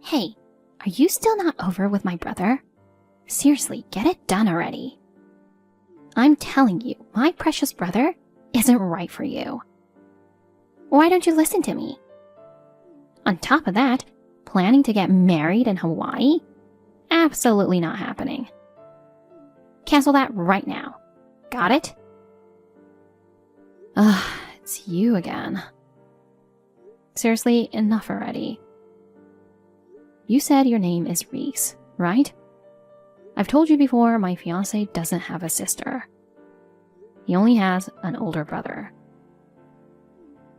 Hey, are you still not over with my brother? Seriously, get it done already. I'm telling you, my precious brother isn't right for you. Why don't you listen to me? On top of that, planning to get married in Hawaii? Absolutely not happening. Cancel that right now. Got it? Ugh, it's you again. Seriously, enough already. You said your name is Reese, right? I've told you before my fiancé doesn't have a sister. He only has an older brother.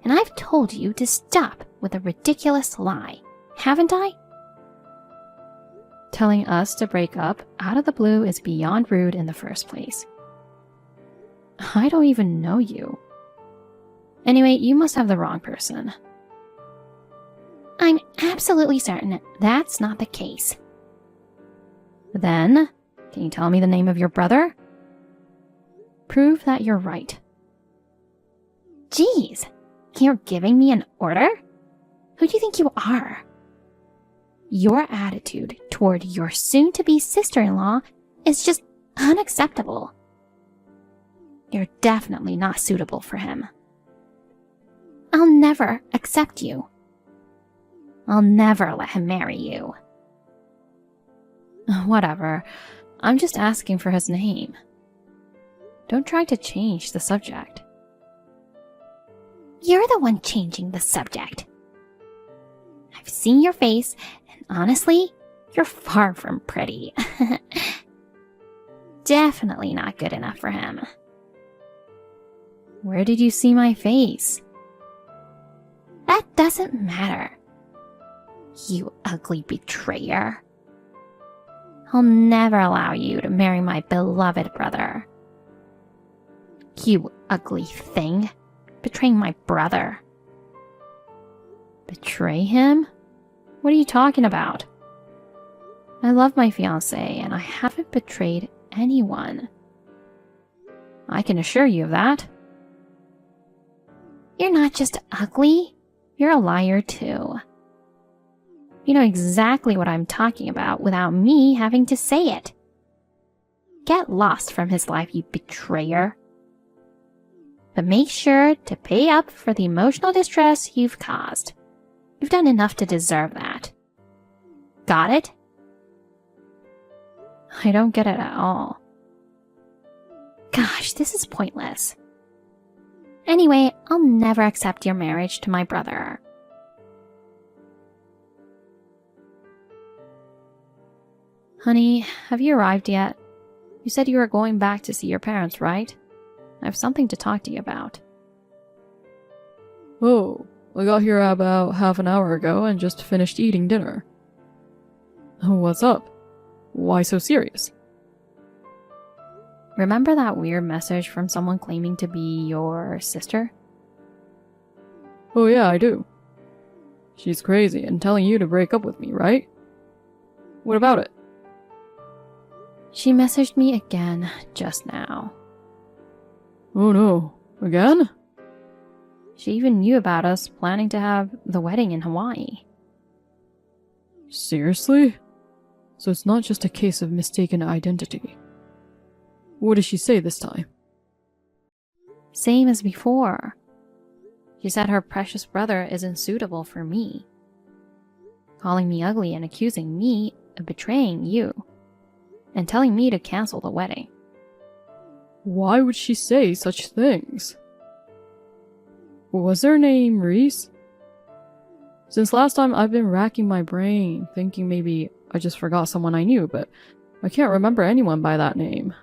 And I've told you to stop with a ridiculous lie, haven't I? Telling us to break up out of the blue is beyond rude in the first place. I don't even know you. Anyway, you must have the wrong person. I'm absolutely certain that's not the case. Then, can you tell me the name of your brother? Prove that you're right. Jeez, you're giving me an order? Who do you think you are? Your attitude toward your soon-to-be sister-in-law is just unacceptable. You're definitely not suitable for him. I'll never accept you. I'll never let him marry you. Whatever. I'm just asking for his name. Don't try to change the subject. You're the one changing the subject. I've seen your face, and honestly, you're far from pretty. Definitely not good enough for him. Where did you see my face? That doesn't matter. You ugly betrayer. I'll never allow you to marry my beloved brother. You ugly thing, betraying my brother. Betray him? What are you talking about? I love my fiancé and I haven't betrayed anyone. I can assure you of that. You're not just ugly, you're a liar too. You know exactly what I'm talking about without me having to say it. Get lost from his life, you betrayer. But make sure to pay up for the emotional distress you've caused. You've done enough to deserve that. Got it? I don't get it at all. Gosh, this is pointless. Anyway, I'll never accept your marriage to my brother. Honey, have you arrived yet? You said you were going back to see your parents, right? I have something to talk to you about. Oh, I got here about half an hour ago and just finished eating dinner. What's up? Why so serious? Remember that weird message from someone claiming to be your sister? Oh yeah, I do. She's crazy and telling you to break up with me, right? What about it? She messaged me again just now. Oh no, again? She even knew about us planning to have the wedding in Hawaii. Seriously? So it's not just a case of mistaken identity. What did she say this time? Same as before. She said her precious brother isn't suitable for me. Calling me ugly and accusing me of betraying you. And telling me to cancel the wedding. Why would she say such things? Was her name Reese? Since last time I've been racking my brain, thinking maybe I just forgot someone I knew, but I can't remember anyone by that name.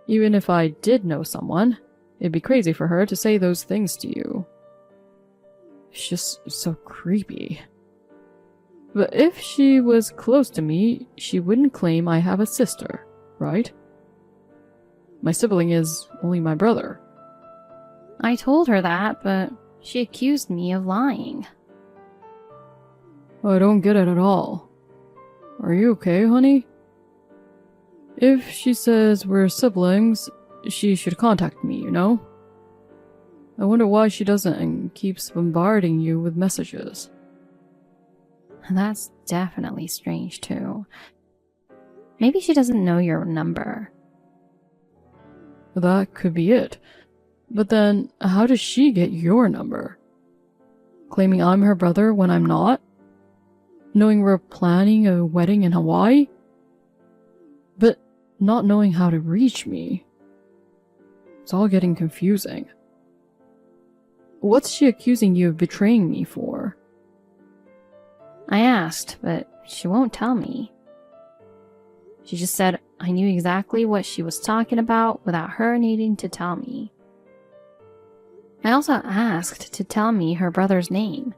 Even if I did know someone, it'd be crazy for her to say those things to you. It's just so creepy. But if she was close to me, she wouldn't claim I have a sister, right? My sibling is only my brother. I told her that, but she accused me of lying. I don't get it at all. Are you okay, honey? If she says we're siblings, she should contact me, you know? I wonder why she doesn't and keeps bombarding you with messages. That's definitely strange, too. Maybe she doesn't know your number. That could be it. But then, how does she get your number? Claiming I'm her brother when I'm not? Knowing we're planning a wedding in Hawaii? But not knowing how to reach me. It's all getting confusing. What's she accusing you of betraying me for? I asked, but she won't tell me. She just said I knew exactly what she was talking about without her needing to tell me. I also asked to tell me her brother's name,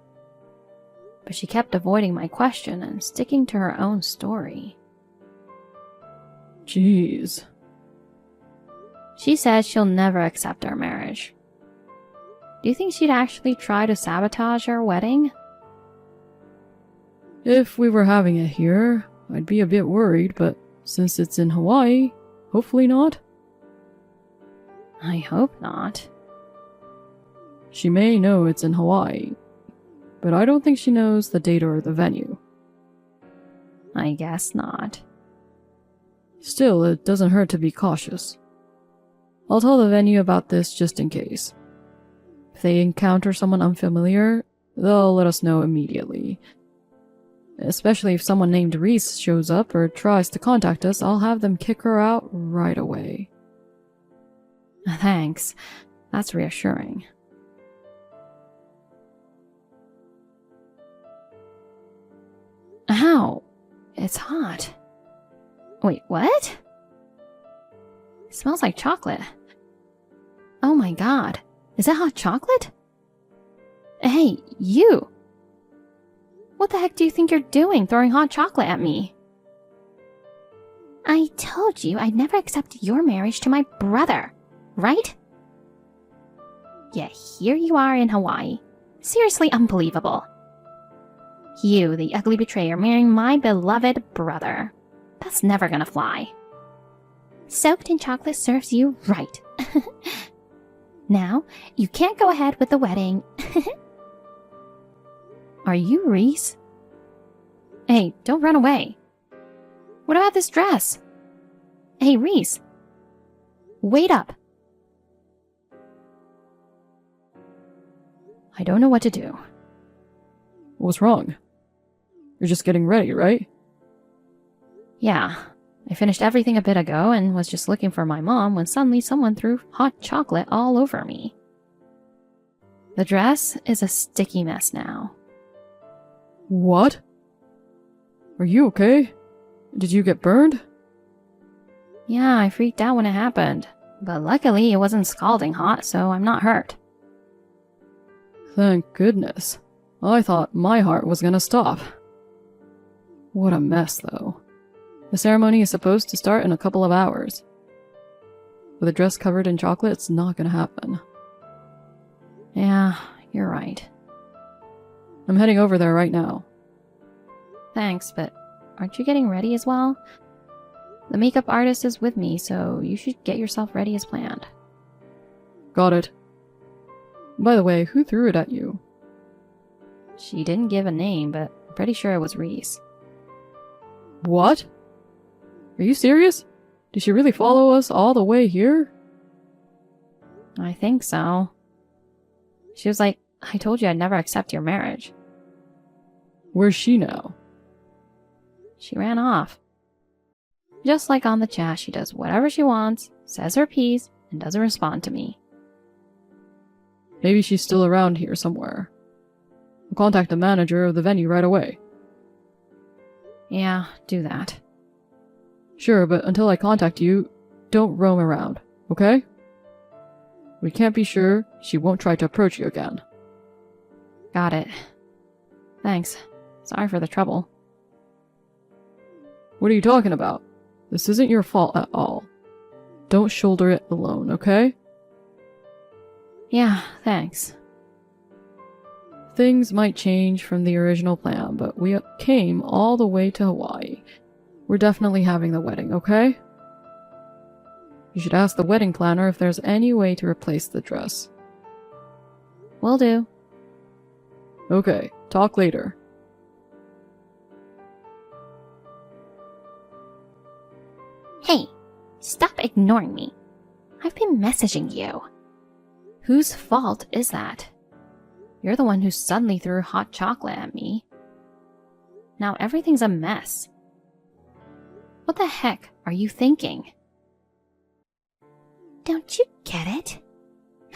but she kept avoiding my question and sticking to her own story. Jeez. She says she'll never accept our marriage. Do you think she'd actually try to sabotage our wedding? If we were having it here, I'd be a bit worried, but since it's in Hawaii, hopefully not. I hope not. She may know it's in Hawaii, but I don't think she knows the date or the venue. I guess not. Still, it doesn't hurt to be cautious. I'll tell the venue about this just in case. If they encounter someone unfamiliar, they'll let us know immediately. Especially if someone named Reese shows up or tries to contact us, I'll have them kick her out right away. Thanks. That's reassuring. Ow! It's hot. Wait, what? It smells like chocolate. Oh my god. Is that hot chocolate? Hey, you! What the heck do you think you're doing, throwing hot chocolate at me? I told you I'd never accept your marriage to my brother, right? Yeah, here you are in Hawaii. Seriously unbelievable. You, the ugly betrayer, marrying my beloved brother. That's never gonna fly. Soaked in chocolate serves you right. Now, you can't go ahead with the wedding. Are you Reese? Hey, don't run away. What about this dress? Hey, Reese. Wait up. I don't know what to do. What's wrong? You're just getting ready, right? Yeah, I finished everything a bit ago and was just looking for my mom when suddenly someone threw hot chocolate all over me. The dress is a sticky mess now. What? Are you okay? Did you get burned? Yeah, I freaked out when it happened, but luckily it wasn't scalding hot, so I'm not hurt. Thank goodness. I thought my heart was gonna stop. What a mess, though. The ceremony is supposed to start in a couple of hours. With a dress covered in chocolate, it's not gonna happen. Yeah, you're right. I'm heading over there right now. Thanks, but aren't you getting ready as well? The makeup artist is with me, so you should get yourself ready as planned. Got it. By the way, who threw it at you? She didn't give a name, but I'm pretty sure it was Reese. What? Are you serious? Did she really follow us all the way here? I think so. She was like, I told you I'd never accept your marriage. Where's she now? She ran off. Just like on the chat, she does whatever she wants, says her piece, and doesn't respond to me. Maybe she's still around here somewhere. I'll contact the manager of the venue right away. Yeah, do that. Sure, but until I contact you, don't roam around, okay? We can't be sure she won't try to approach you again. Got it. Thanks. Sorry for the trouble. What are you talking about? This isn't your fault at all. Don't shoulder it alone, okay? Yeah, thanks. Things might change from the original plan, but we came all the way to Hawaii. We're definitely having the wedding, okay? You should ask the wedding planner if there's any way to replace the dress. Will do. Okay, talk later. Hey, stop ignoring me. I've been messaging you. Whose fault is that? You're the one who suddenly threw hot chocolate at me. Now everything's a mess. What the heck are you thinking? Don't you get it?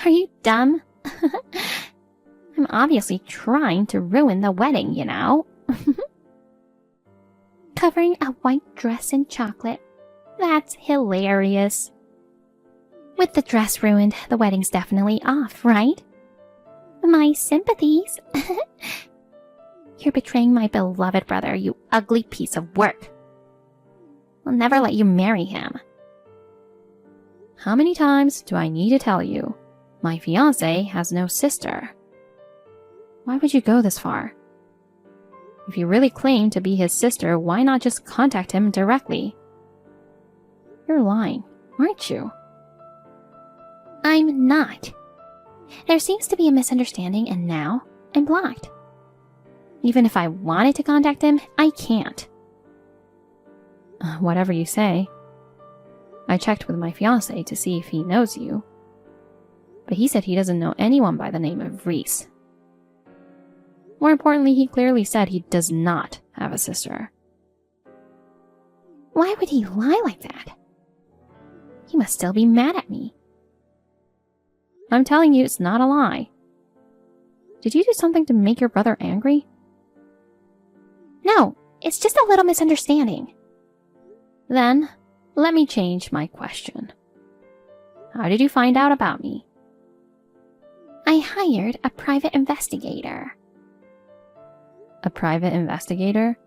Are you dumb? I'm obviously trying to ruin the wedding, you know? Covering a white dress in chocolate. That's hilarious. With the dress ruined, the wedding's definitely off, right? My sympathies. You're betraying my beloved brother, you ugly piece of work. I'll never let you marry him. How many times do I need to tell you? My fiancé has no sister. Why would you go this far? If you really claim to be his sister, why not just contact him directly? You're lying, aren't you? I'm not. There seems to be a misunderstanding, and now I'm blocked. Even if I wanted to contact him, I can't. Whatever you say. I checked with my fiancé to see if he knows you, but he said he doesn't know anyone by the name of Reese. More importantly, he clearly said he does not have a sister. Why would he lie like that? He must still be mad at me. I'm telling you, it's not a lie. Did you do something to make your brother angry? No, it's just a little misunderstanding. Then, let me change my question. How did you find out about me? I hired a private investigator. A private investigator?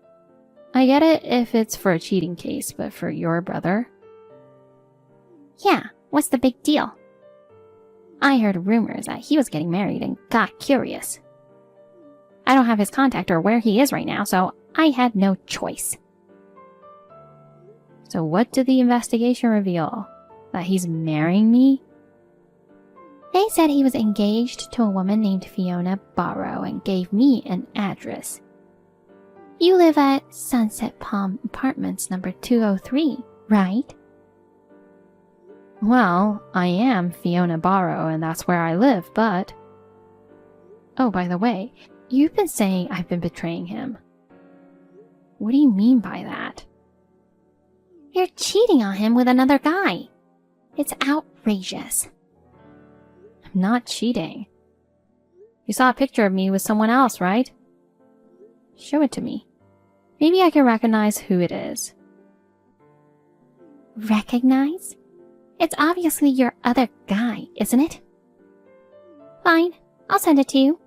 I get it if it's for a cheating case, but for your brother? Yeah, what's the big deal? I heard rumors that he was getting married and got curious. I don't have his contact or where he is right now, so I had no choice. So what did the investigation reveal? That he's marrying me? They said he was engaged to a woman named Fiona Barrow and gave me an address. You live at Sunset Palm Apartments number 203, right? Well, I am Fiona Barrow and that's where I live, but... Oh, by the way, you've been saying I've been betraying him. What do you mean by that? You're cheating on him with another guy. It's outrageous. I'm not cheating. You saw a picture of me with someone else, right? Show it to me. Maybe I can recognize who it is. Recognize? It's obviously your other guy, isn't it? Fine, I'll send it to you.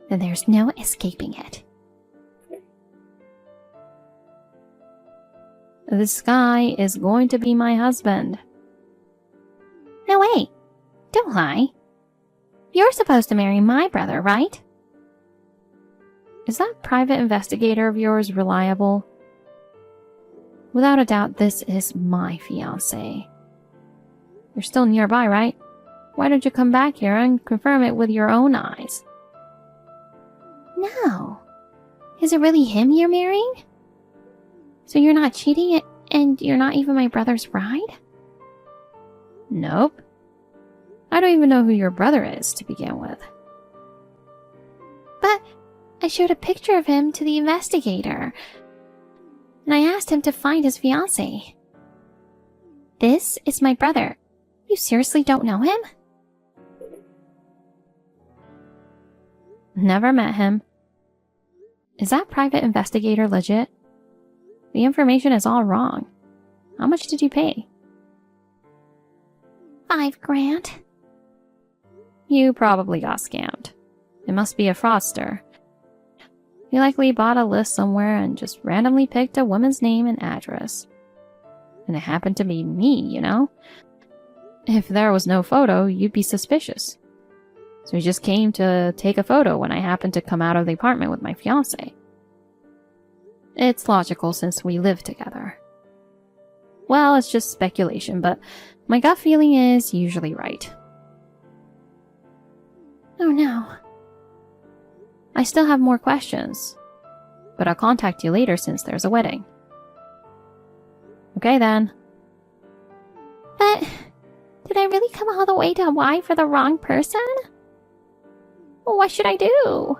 Then there's no escaping it. This guy is going to be my husband. No way. Don't lie. You're supposed to marry my brother, right? Is that private investigator of yours reliable? Without a doubt, this is my fiancé. You're still nearby, right? Why don't you come back here and confirm it with your own eyes? No. Is it really him you're marrying? So you're not cheating and you're not even my brother's bride? Nope. I don't even know who your brother is to begin with. But I showed a picture of him to the investigator, and I asked him to find his fiancée. This is my brother. You seriously don't know him? Never met him. Is that private investigator legit? The information is all wrong. How much did you pay? $5,000. You probably got scammed. It must be a fraudster. He likely bought a list somewhere and just randomly picked a woman's name and address. And it happened to be me, you know? If there was no photo, you'd be suspicious. So he just came to take a photo when I happened to come out of the apartment with my fiancé. It's logical since we live together. Well, it's just speculation, but my gut feeling is usually right. Oh no. I still have more questions, but I'll contact you later since there's a wedding. Okay then, Did I really come all the way to Hawaii for the wrong person? Well, what should I do?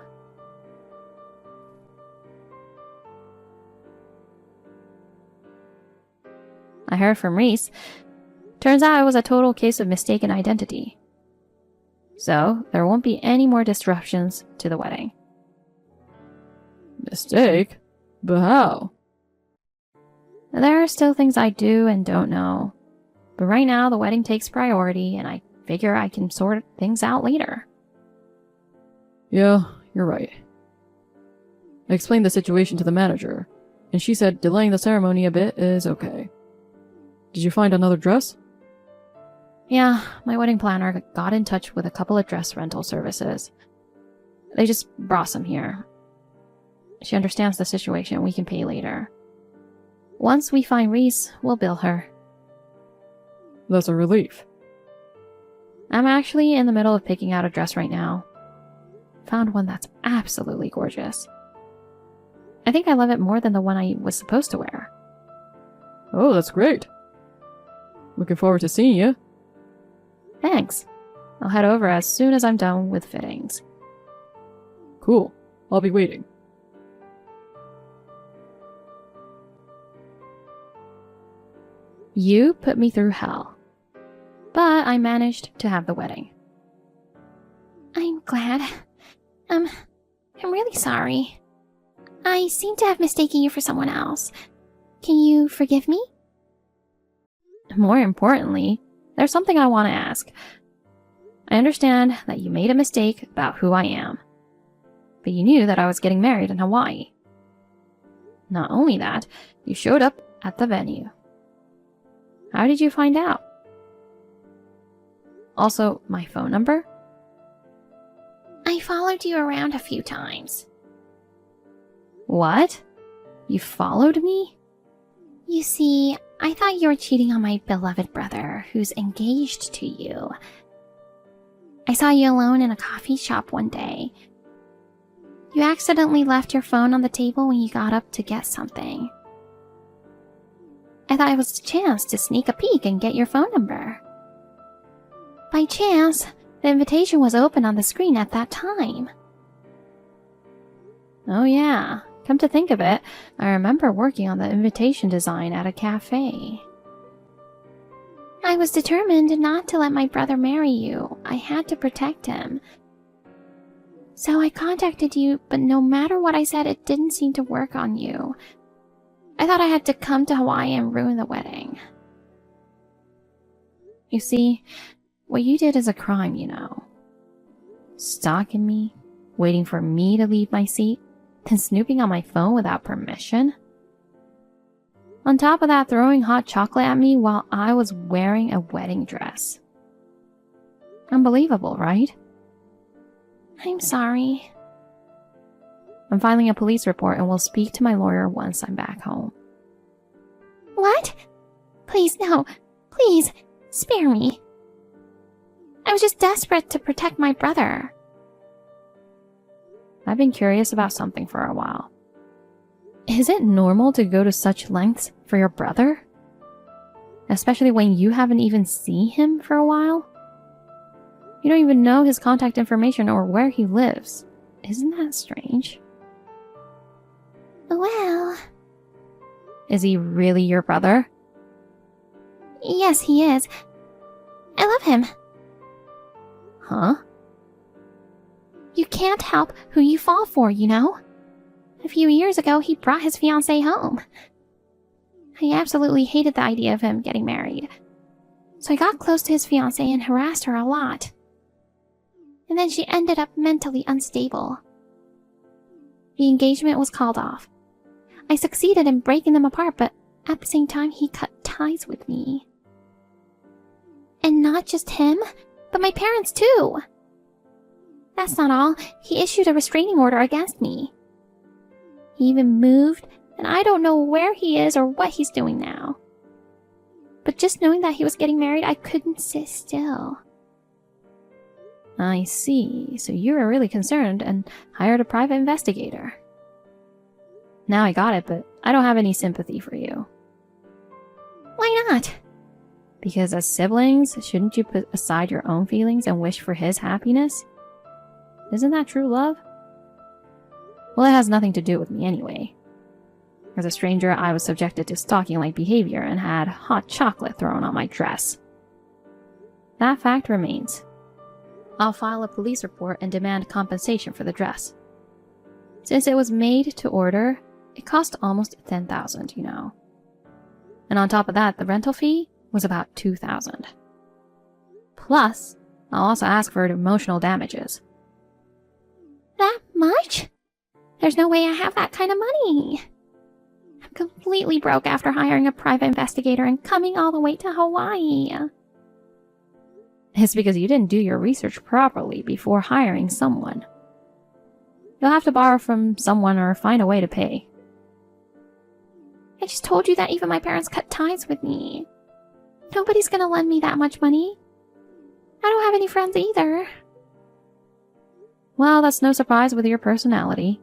I heard from Reese. Turns out it was a total case of mistaken identity. So, there won't be any more disruptions to the wedding. Mistake? But how? There are still things I do and don't know. But right now, the wedding takes priority, and I figure I can sort things out later. Yeah, you're right. I explained the situation to the manager, and she said delaying the ceremony a bit is okay. Did you find another dress? Yeah, my wedding planner got in touch with a couple of dress rental services. They just brought some here. She understands the situation. We can pay later. Once we find Reese, we'll bill her. That's a relief. I'm actually in the middle of picking out a dress right now. Found one that's absolutely gorgeous. I think I love it more than the one I was supposed to wear. Oh, that's great. Looking forward to seeing you. Thanks. I'll head over as soon as I'm done with fittings. Cool. I'll be waiting. You put me through hell. But I managed to have the wedding. I'm glad. I'm really sorry. I seem to have mistaken you for someone else. Can you forgive me? More importantly, there's something I want to ask. I understand that you made a mistake about who I am. But you knew that I was getting married in Hawaii. Not only that, you showed up at the venue. How did you find out? Also, my phone number? I followed you around a few times. What? You followed me? You see, I thought you were cheating on my beloved brother, who's engaged to you. I saw you alone in a coffee shop one day. You accidentally left your phone on the table when you got up to get something. I thought it was a chance to sneak a peek and get your phone number. By chance, the invitation was open on the screen at that time. Oh yeah, come to think of it, I remember working on the invitation design at a cafe. I was determined not to let my brother marry you. I had to protect him. So I contacted you, but no matter what I said, it didn't seem to work on you. I thought I had to come to Hawaii and ruin the wedding. You see, what you did is a crime, you know. Stalking me, waiting for me to leave my seat, then snooping on my phone without permission. On top of that, throwing hot chocolate at me while I was wearing a wedding dress. Unbelievable, right? I'm sorry. I'm filing a police report and will speak to my lawyer once I'm back home. What? Please, no. Please, spare me. I was just desperate to protect my brother. I've been curious about something for a while. Is it normal to go to such lengths for your brother? Especially when you haven't even seen him for a while? You don't even know his contact information or where he lives. Isn't that strange? Well... Is he really your brother? Yes, he is. I love him. Huh? You can't help who you fall for, you know? A few years ago, he brought his fiancée home. I absolutely hated the idea of him getting married. So I got close to his fiancée and harassed her a lot. And then she ended up mentally unstable. The engagement was called off. I succeeded in breaking them apart, but at the same time, he cut ties with me. And not just him, but my parents too. That's not all. He issued a restraining order against me. He even moved, and I don't know where he is or what he's doing now. But just knowing that he was getting married, I couldn't sit still. I see. So you were really concerned and hired a private investigator. Now I got it, but I don't have any sympathy for you. Why not? Because as siblings, shouldn't you put aside your own feelings and wish for his happiness? Isn't that true love? Well, it has nothing to do with me anyway. As a stranger, I was subjected to stalking-like behavior and had hot chocolate thrown on my dress. That fact remains. I'll file a police report and demand compensation for the dress. Since it was made to order, it cost almost $10,000, you know. And on top of that, the rental fee was about $2,000. Plus, I'll also ask for emotional damages. That much? There's no way I have that kind of money. I'm completely broke after hiring a private investigator and coming all the way to Hawaii. It's because you didn't do your research properly before hiring someone. You'll have to borrow from someone or find a way to pay. I just told you that even my parents cut ties with me. Nobody's gonna lend me that much money. I don't have any friends either. Well, that's no surprise with your personality.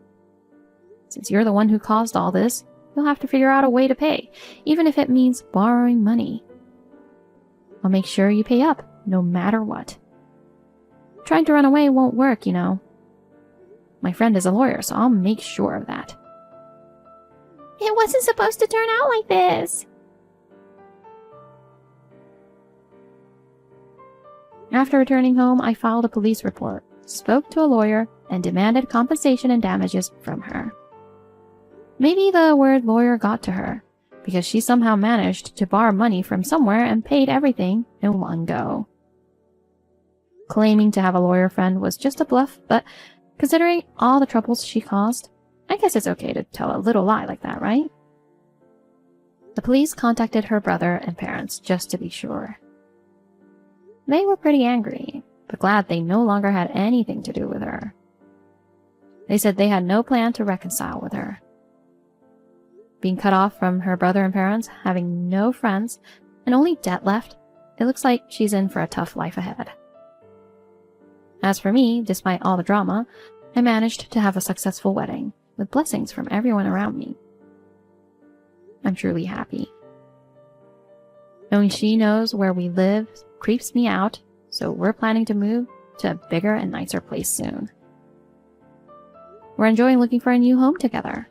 Since you're the one who caused all this, you'll have to figure out a way to pay, even if it means borrowing money. I'll make sure you pay up, no matter what. Trying to run away won't work, you know. My friend is a lawyer, so I'll make sure of that. It wasn't supposed to turn out like this. After returning home, I filed a police report, spoke to a lawyer, and demanded compensation and damages from her. Maybe the word lawyer got to her, because she somehow managed to borrow money from somewhere and paid everything in one go. Claiming to have a lawyer friend was just a bluff, but considering all the troubles she caused, I guess it's okay to tell a little lie like that, right? The police contacted her brother and parents just to be sure. They were pretty angry, but glad they no longer had anything to do with her. They said they had no plan to reconcile with her. Being cut off from her brother and parents, having no friends, and only debt left, it looks like she's in for a tough life ahead. As for me, despite all the drama, I managed to have a successful wedding, with blessings from everyone around me. I'm truly happy. Knowing she knows where we live creeps me out, so we're planning to move to a bigger and nicer place soon. We're enjoying looking for a new home together.